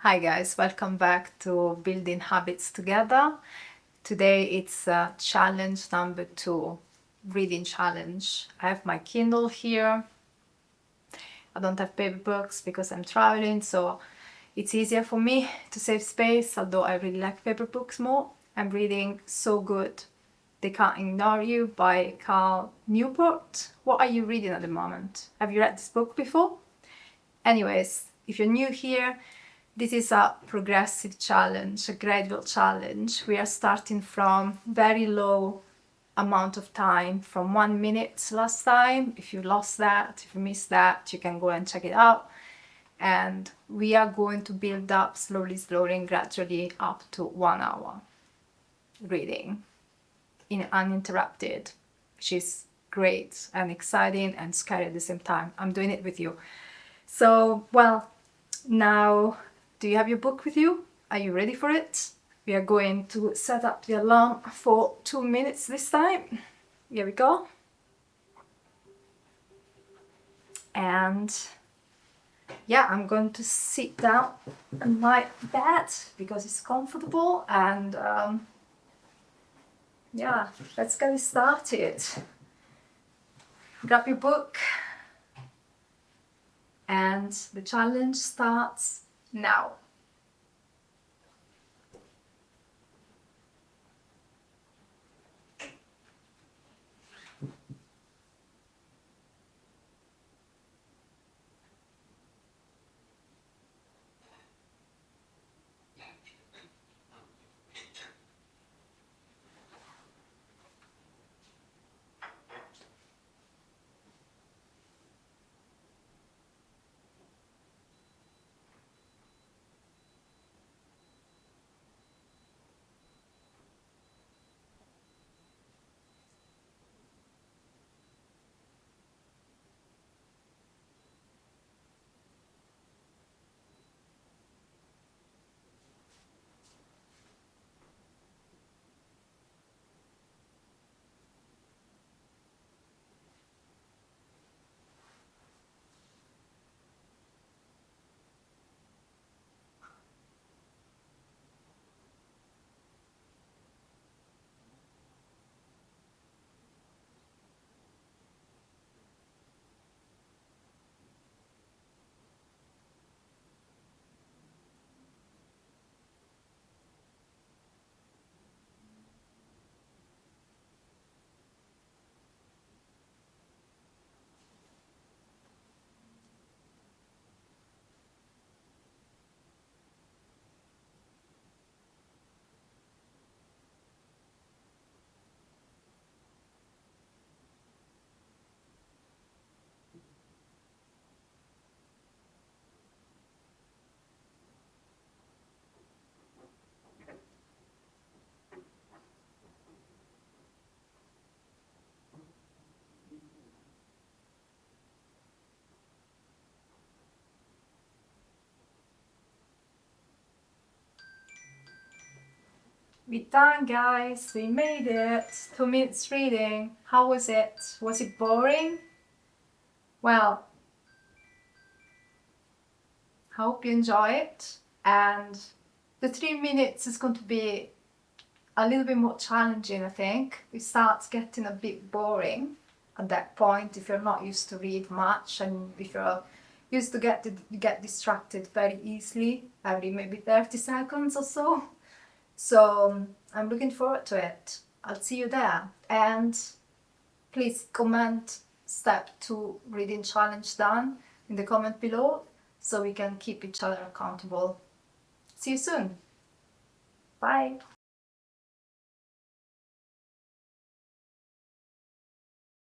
Hi guys, welcome back to Building Habits Together. Today it's challenge number 2, reading challenge. I have my Kindle here. I don't have paper books because I'm traveling, so it's easier for me to save space, although I really like paper books more. I'm reading So Good, They Can't Ignore You by Cal Newport. What are you reading at the moment? Have you read this book before? Anyways, if you're new here, this is a progressive challenge, a gradual challenge. We are starting from very low amount of time, from 1 minute last time. If you lost that, if you missed that, you can go and check it out. And we are going to build up slowly, and gradually up to 1 hour reading in uninterrupted, which is great and exciting and scary at the same time. I'm doing it with you. So, well, now, do you have your book with you? Are you ready for it? We are going to set up the alarm for 2 minutes this time. Here we go. And yeah, I'm going to sit down on my bed because it's comfortable, and yeah, let's get it started. Grab your book and the challenge starts now. We're done, guys. We made it. 2 minutes reading. How was it? Was it boring? Well, hope you enjoy it. And the 3 minutes is going to be a little bit more challenging, I think. It starts getting a bit boring at that point if you're not used to read much, and if you're used to get distracted very easily every maybe 30 seconds or so. So I'm looking forward to it. I'll see you there. And please comment step 2 reading challenge done in the comment below so we can keep each other accountable. See you soon. Bye.